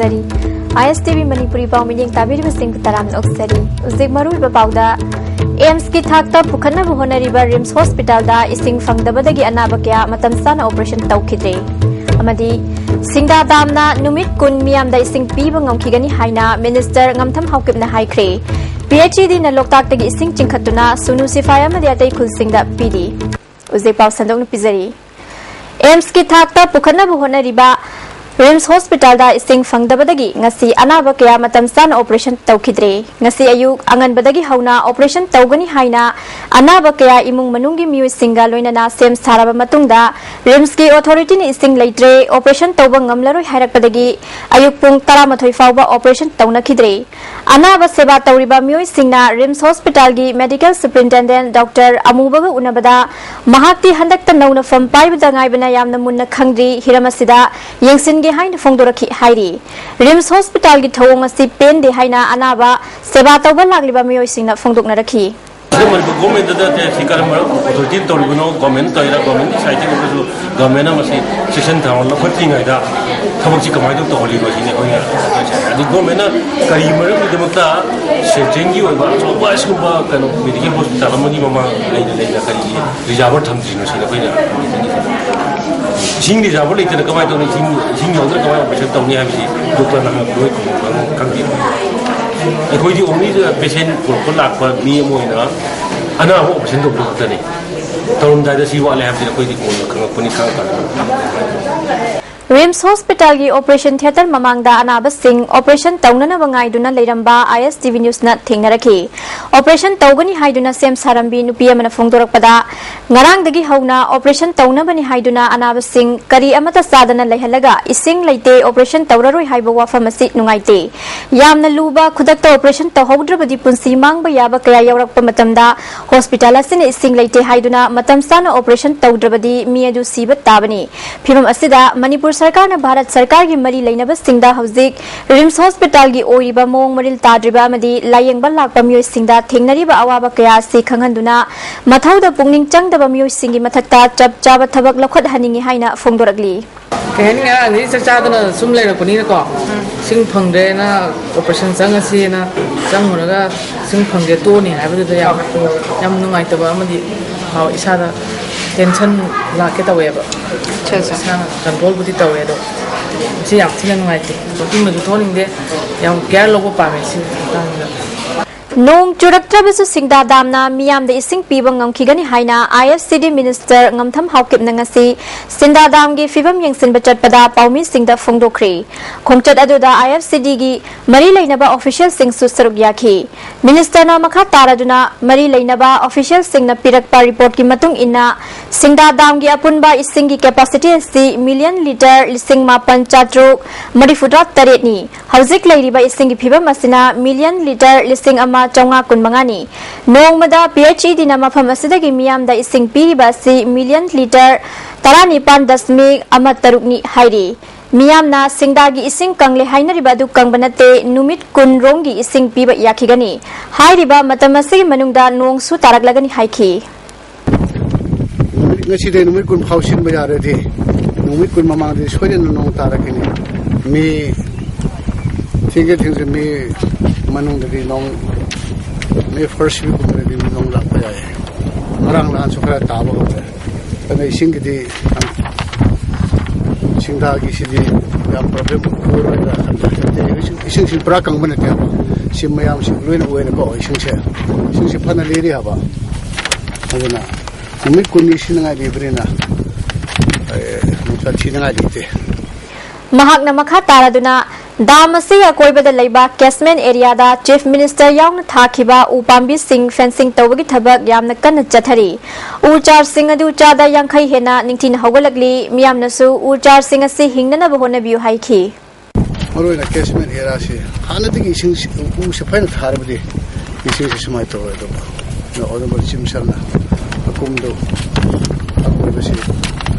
ꯊꯝꯖꯔꯤ ISTV Manipuri Pau Miling Tabiri Singh Taram Oksari Uzik Marui Bapauda AIMS ki thakta pukhana bu honariba RIMS Hospital da ising fangdabadagi anaba kya matam sana operation tawkhidre amadi singda damna numit kun miyam da ising piba ngomkhigani haina minister ngamtham haukipna haikhre PhD na loktak tagi ising chingkhatuna sunu sifaya amadi atai khulsingda pidi Uzik Pau Sandong Pizari AIMS ki thakta pukhana bu honariba RIMS Hospital da ising fangdabadagi ngasi anaba kaya matam sana operation tawkhidre ngasi ayuk angan badagi hauna operation tawgani haina anaba kaya imung manungi miyu singa loinana sem saraba matungda RIMS ki authority ni ising leitre operation tawba ngamlaroi hairak badagi ayuk pung 13 fawba operation tawna khidre anaba seba tawriba miyu singna RIMS Hospital gi medical superintendent Dr. Amubaga unabada mahakti handakta nauna fam paibada ngaibana yamna munna khangri hiramasida yengsin ge haina fongdorakhi hairi RIMS Hospital gi thawong asi pen de haina anaba seba tawba lagliba miyo singna fongdokna rakhi government da sikar authority torbuno government toira government side ko government na masi session thawn la phating ai da thabak chi kamai to holi ro sine hoya adi government na kari mar mi demakta setting gi oba choba skumba kano medical hospital amani mama leina kari reserve thamji no sine hoya sing reserve leina kamai to sing yodra kamai operation tawni ha bi doctor na loi ko kangdi कोई the only patient को लाख पर मी Moina अना हो operation तो book तने तरुण दादा सी वाले हम कोई दी कोन खंग पुनी खंग कर RIMS Hospital gi operation theater mamangda anaba sing operation tawnana bangai duna leiramba ISTV News na thengnarakhi operation tawgani haiduna sem sarambi nupi amana fongdorakpada ngarang dagi hauna operation tawna bani haiduna anaba sing kari amata sadana leihalaga ising leite operation tawraroi haiba wafam asi nungaite yamna luba khudakta operation tawhaudrabadi punsi mangba yaba kaya yaurakpa matamda hospital asine ising leite haiduna matam sana operation tawdrabadi mi adu sibat tabani phimam asida Manipur सरकार ने भारत सरकार की मरी लेनब सिंदा हौजिक RIMS Hospital की ओरिबा मोंग मरिल ताद्रिबा मदी लायेंगबा लाकपा मियोय सिंदा थेंगनरिबा अवाबा कया से खंगनदुना मथौदा पुंगनिंग चंगदबा मियोय सिंगी मथक्ता चप चाबा थबक लखत हनिंगी हाइना फोंगदोरगली कहनी अंगी चचादना सुम लेरपनी को सिंग फंगदे ना ऑपरेशन संगसी ना संगुरगा सिंग फंगदे तोनी हाबदु याम नुंगाइतबा अमदी हाव इसादा टेंशन लाके तवेबा अच्छा कंट्रोल बुद्धि तवे दो सी याम थिन नुंगाइते तो मजु थोनिंदे याम केयर लोगो पामे सी Nong churaktrabisu singda damna miyam da ising pibang ngamkhigani haina IFCD minister ngamtham haukip nangasi sinda damgi fibam yengsin bachat pada paumi singda fongdokre khongchat aduda IFCD gi mari leinaba official sing su saruk yakhi minister na makha taraduna mari leinaba official sing na pirakpa report ki matung inna singda damgi apunba ising gi capacity si million liter lising mapan chatruk marifudra taret ni hauzik leiriba ising gi fibam asina million liter lising ama चौंगा कुनमंगानी नोंगमदा PhD ना मफम असिदगी मियाम दा इसिंग पीरिबा सि million litre 19.3 हाइरी मियाम ना सिंगदागी इसिंग कंगले हाइनरिबा दु कंगबनते नुमित कुनरोंगी इसिंग पीबा याखिगनी हाइरिबा मतमसि मनुंगदा नोंगसु तारगलगनी हाइखी ngasi नुमित कुन फाउसिन बजारे थे नुमित कुन ममांग दे सोयन नोंग तारकनी मी थिंगे थिंगे मी मनुंगदगी नोंग मैं फर्स्ट वीक में भी लोग लाभ पाया है मरांग लान सुखरा ताबो है तो मैं सिंग दी सिंधा की सीधी या प्रॉब्लम पूरा रहेगा सिंग सिंग पूरा कंग बने थे सिंग में हम सिंग लोइन हुए ना को सिंग से फना ले रही हवा है ना हमें कंडीशन ना लिबरे ना मुझे चीज़ ना लिखते महाग नमखा तारादुना दामसी अकोइबदा लेबा कैसमेन एरिया दा चीफ मिनिस्टर याउन थाखिबा उपाम्बी सिंग फेंसिंग तवगी थबक यामना कन्न चथरी उचार सिंग अदु चादा यांखै हेना निंथिन हौगलगली मियामनसु उचार सिंग असि हिंगना बहोना बियु हाइखी मरोइना कैसमेन एरिया से हानदगी सिंग उ से फाइन थारबदि इसिंग से समाय तवे दो न ओदमर चिमसरना अकुमदो अकोइबसे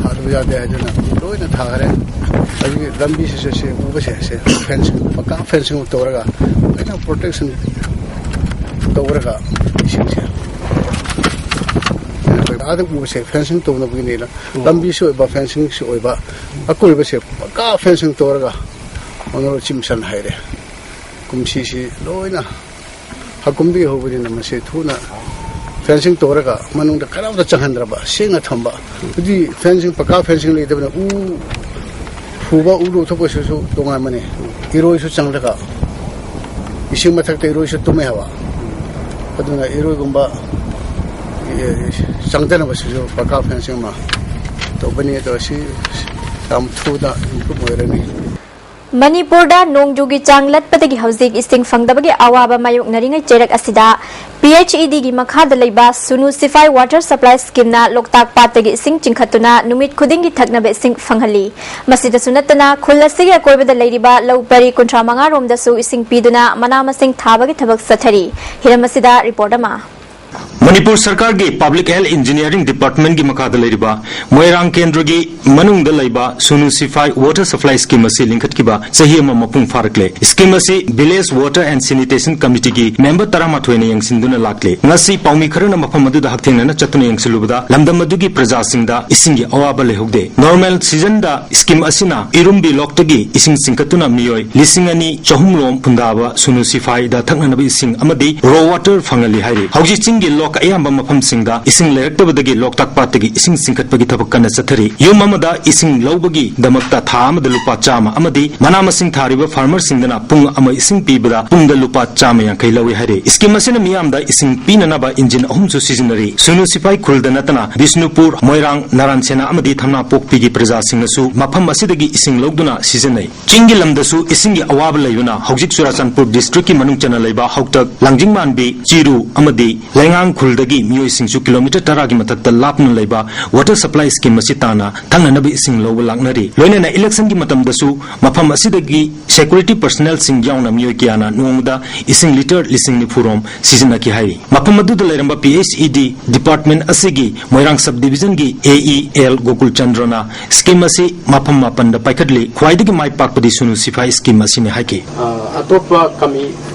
हारबा यादे आजना लोइना थागरे अभी लंबी से उबसे से फेंसिंग पक्का फेंसिंग तोरगा इतना प्रोटेक्शन तोरगा इसिंग से आदि उबसे फेंसिंग तोना बुगिनेला लंबी से ओबा फेंसिंग से ओबा अकोइबसे पक्का fencing तोरगा Honorable Chimsan Haire. Kumsisi Loina Hakumbi Hobin Namase Tuna fencing Toraga, Manung the Kara of the Chahandraba, Sing at Hamba. The fencing Paka fencing later, Fuba Ulu Tokosu, Tongamani, Hiroisu Chandaga, Ishimatak Hiroisu Tomehawa, Paduna Hirogumba Sangtana was Paka fencing ma. Topani to see some Tuda in Manipurda nongjugi changlat patagi hauzik ising fangdabagi awaba mayok naringai cherak asida PHED gi makhada leiba Sunu Sifai water supply scheme na loktak patagi ising chingkhatuna numit khudingi thaknabe ising fanghali masida sunatana khullasigi akoibada leiriba laupari kuntra manga romda su ising piduna manama sing thabagi thabak sathari hiramasida report ama Manipur सरकार के public health engineering department की मखाद लेरिबा मोइरांग केंद्र की मनुंग दलाइबा सुनु सिफाई water supply scheme से लिंकट किबा सही मपुंग फारकले scheme से village water and sanitation committee की member तरामाथोयने यंगसिंदुना लाकले ngasi paumi kharana mafam adu da hakthengna chatuna yangsilubada lamdam adu gi prajasingda isingi awaba lehugde normal season da scheme asina irumbi loktagi ising singkatuna miyoi lisingani chahumlom phundaba sunu sifai da thakna ba ising amadi raw water fangali hairi hauji chingi lok ayamba mafam singda ising leraktabadagi loktak patagi ising singkatpagi thabakana chathari yum amada ising lawbagi damakta tha amada lupa chama amadi manama sing thariba farmer singdana pung ama ising pibada pungda lupa chama yankai lawi hari scheme asina miyamda ising pinanaba engine ahum su seasonary sunu sipai khuldanatana Bishnupur Moirang Naransena amadi thamna pokpigi praja singnasu mafam asidagi ising logduna seasonai chingi lamdasu isingi awab layuna hojik Surachandpur district ki manung chana laiba hoktak langjingmanbi Chiru amadi Lengang Khuldagi miyoi singsu kilometer taragi matakta lapna laiba water supply scheme asitana thangnanabi ising loba laknari loinana election gi matamdasu mafam asidagi security personnel sing yauna miyoi kiana nongda ising liter lising ni phurom season ki hai mafam adu da leramba PHED department asigi Moirang subdivision gi AEL Gokul Chandrana scheme asi mafam mapan da paikatli khwaidagi mai pakpadi sunu sifai scheme asine haike atopa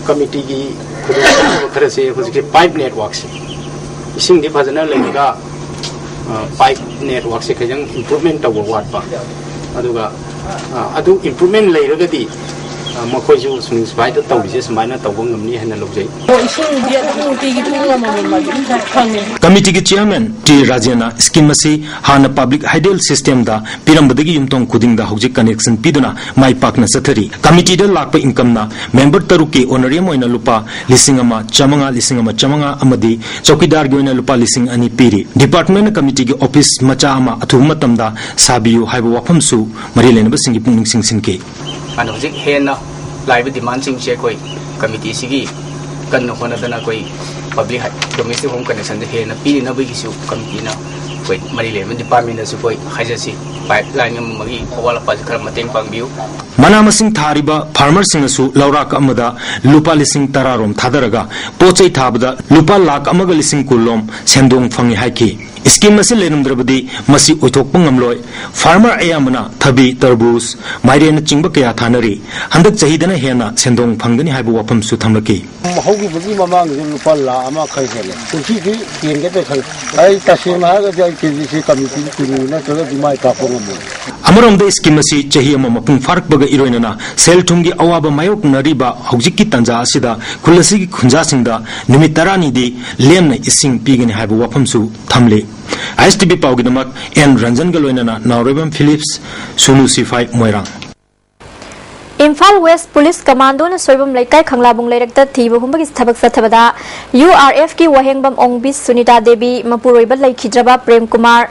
committee gi khara se hojike pipe networks ising di phajana leiga pipe network se khajang improvement taw watpa aduga adu improvement leiragadi makhoi ju sung spai da taw se smaina taw ngamni hena logjai committee ki chairman T Rajena scheme se hana public hydel system da pirambadagi yumtong kuding da hojik connection piduna mai pakna sathari committee da lakpa income na member taruki honorarium oina lupa lisingama chamanga amadi chokidar gi oina lupa lising ani piri department committee gi office macha ama athum matamda sabiyu haiba wafam su mari lenba singi pungning singsinke and hojik hena live demand sing che koi committee sigi kan no hona dana koi public domestic home connection de hena pili na bigi su committee na koi mari le department su koi hajasi pipeline magi wala pa khar mateng pangbiu manama sing thariba farmer singasu laurak amada lupa lising tararom thadaraga pochai thabada lupa lak amaga lising kulom sendong phangi haiki scheme asi lenumdrabadi masi oithok pangamloi farmer ayamana thabi tarbus mairena chingba kaya thanari handak chahidana hena sendong phangani haibu wapam su thamlaki hogi bugi mamang lupa la ama khai hele kunchi ki ken ge khai ai tasima ga jai ki committee ki na to dimai ka pongam amarom scheme asi chahi ama mapung farak baga iroinana sel thumgi awaba mayok nariba hojikki tanja asida khulasi gi khunja singda numit tarani di lemna ising pigani haibu wapam su thamle ISTB Paugidamak and Ranjan Galoinana Naurebam Phillips Sunu Sifai Moirang Imphal West Police Commando na soibam laikai khanglabung lairakta thiba humbagi thabak sathabada URF ki wahengbam ongbis Sunita Devi mapuroiba laikhidraba Prem Kumar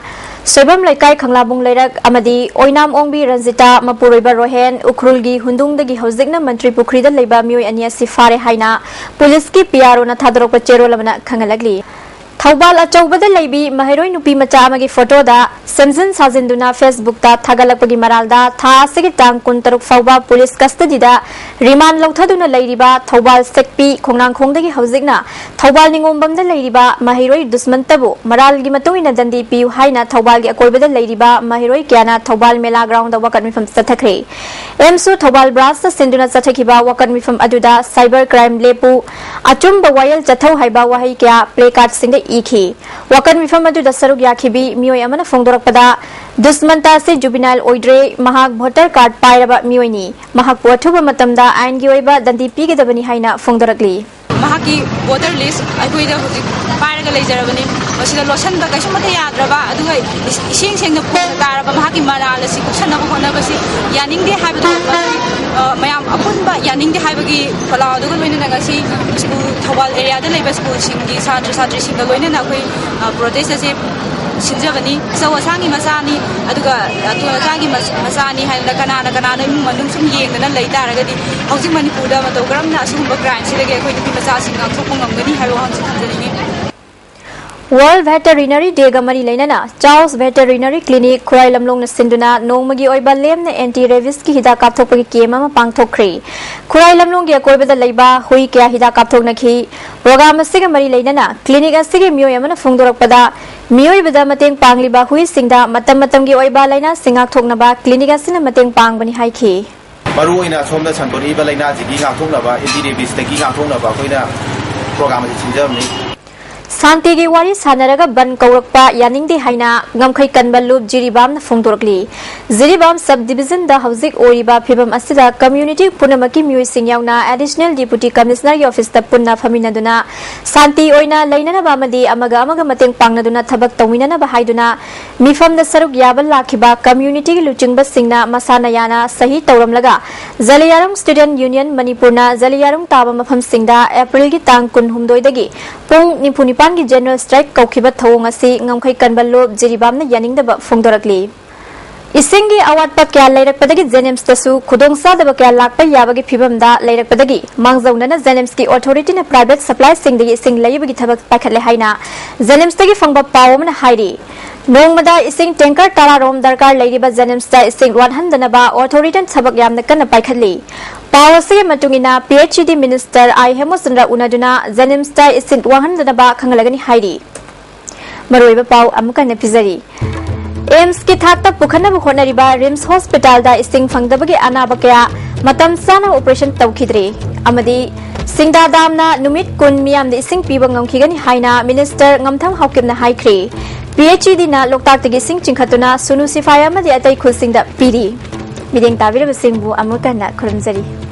soibam laikai khanglabung lairak amadi oinam ongbi Ranjita mapuroiba Rohen Ukhrulgi hundungdagi hojikna Mantri Pukrida leiba mioi ania sifare haina police ki PRO na thadorokpa chero lamana khangalagli Thawbal achawbada leibi maheroi nupi macha amagi photo da Samson Sajinduna Facebook ta thagalakpagi maralda tha asigi tang kuntaruk fawba police custody da remand lauthaduna leiriba Thawbal sekpi khongnang khongdagi hojikna Thawbal ningombam da leiriba maheroi dusmantabu maralgi matuina dandi piu haina Thawbal gi akoibada leiriba maheroi kyana Thawbal mela ground da wakan mifam sathakre emsu Thawbal brass ta sinduna sathakiba wakan mifam aduda cyber crime lepu achumba wayal chathau haiba wahai kya play card singa इखी वकन मिफम अदुदा सरुक याखिबी मियोय अमना फोंदोरकपदा दुस्मनता से जुबिनाइल ओइड्रे महाक भोटर कार्ड पाइरबा मियोयनी महाक पोथुबा मतमदा आइनगी ओइबा दंदी पीगदबनी हाइना फोंदोरकली महाकी वोटर लिस्ट अखोइदा हुजिक पाइरगा लेजरबनी मसिदा लोसन दा कैसो मते याद्रबा अदुगा इसिंग सेंग फोन तारबा महाकी मराल असि कुसनबा होनबसि यानिंगदे हाबदो मयाम अपुनबा यानिंगदे हाबगी फलादुगा लोइना नगासि स्कूल थवाल एरिया दा लेबा स्कूल सिंगी छात्र छात्री सिंग लोइना नाखोइ प्रोटेस्ट असे सिंजबनी सवसांगी मसानी अदुगा तुलाजागी मसानी हाइला कनाना कनाना इमु मनुंग सुम येंगना लैतारगदि हौजिक मणिपुरदा मतो ग्रामना असुगुंबा क्राइम सिदगे अखोइ नुपि मसासिंग नाथोकप ngamgani हाइबो हंसि थंजनिंगे वर्ल्ड वेटरिनरी डे गमरी लेना Charles veterinary clinic Khurai Lamlong सिंधुना नोंमगी ओइबा लेमने एंटी रेबिस की हिदा कापथोकपगी केम अमा पांगथोखरे खुराई लमलोंग गे कोइबदा लैबा हुई क्या हिदा कापथोकनखी प्रोग्राम असिगे मरी लेना क्लिनिक असिगे मियोय अमना फोंदोरकपदा मियोयबदा मतेंग पांगलिबा हुई सिंगदा मतम मतमगी ओइबा लेना सिंगाक थोकनबा क्लिनिक असिना मतेंग पांगबनी हाइखी मरुओइना सोमदा संतोरीबा लेना जिगी गाथोकनबा एंटी रेबिस तगी गाथोकनबा कोइना प्रोग्राम असिगे सिंजबनी शांति की वारी सानरगा बन कौरकपा यानिंगदे हाइना गमखै कनबा लूप जिरीबाम फोंदोरकली जिरीबाम सब डिविजन दा हौजिक ओरिबा फिबम असिदा कम्युनिटी पुनमकी म्यूजिंग यावना एडिशनल डिप्यूटी कमिश्नर की ऑफिस ता पुन्ना फमिनदुना शांति ओइना लैननबा अमदी अमगा अमगा मतेंग पांगनदुना थबक तौमिननबा हाइदुना मिफम दा सरुक याबल लाखिबा कम्युनिटी की लुचिंगबा सिंगना मसाना याना सही तौरमलगा जलियारम स्टूडेंट यूनियन मणिपुरना जलियारम ताबा मफम सिंगदा अप्रैल की तांग 19 दगी पुंग निपुनिपान की जनरल स्ट्राइक कौखिबा थौंग असि ngमखै कनबलो जिरीबामना यानिंगदबा फोंदोरकली इसिंगी अवाटपा क्या लैरकपदगी जेनेम्स तसु खुदोंसादबा क्या लाकपा याबगी फिबमदा लैरकपदगी मांगजौनना जेनेम्स की अथॉरिटी ने प्राइवेट सप्लाई सिंगदगी इसिंग लैबगी थबक पाखले हाइना जेनेम्स तगी फंगबा पावमना हाइरी नोंगमदा इसिंग टैंकर तारारोम दरकार लैरिबा जेनेम्स ता इसिंग वानहंदनबा अथॉरिटी थबक यामना कन्ना पाखली पावसे मतुंगिना PhD मिनिस्टर आई हेमोचंद्र उनदुना जेनेम्स ता इसिंग वाहंदनबा खंगलगनी हाइरी मरोइबा पाव अमुकन पिजरी एम्स की थाकता पुखनब होनरिबा रिम्स हॉस्पिटल दा इसिंग फंगदबगी अनाबा कया मतम साना ऑपरेशन तौखिद्रे अमदी सिंगदा दामना नुमित कुन मियाम दे इसिंग पीबा ngमखिगनी हाइना मिनिस्टर ngमथम हाउकिमना हाइख्रे PhD ना लोकताक तगी सिंग चिंखतुना सुनु सिफाय अमदी अतै खुसिंगदा पीरी मिदेंग ताबिरब सिंगबु अमुकन खुरमजरी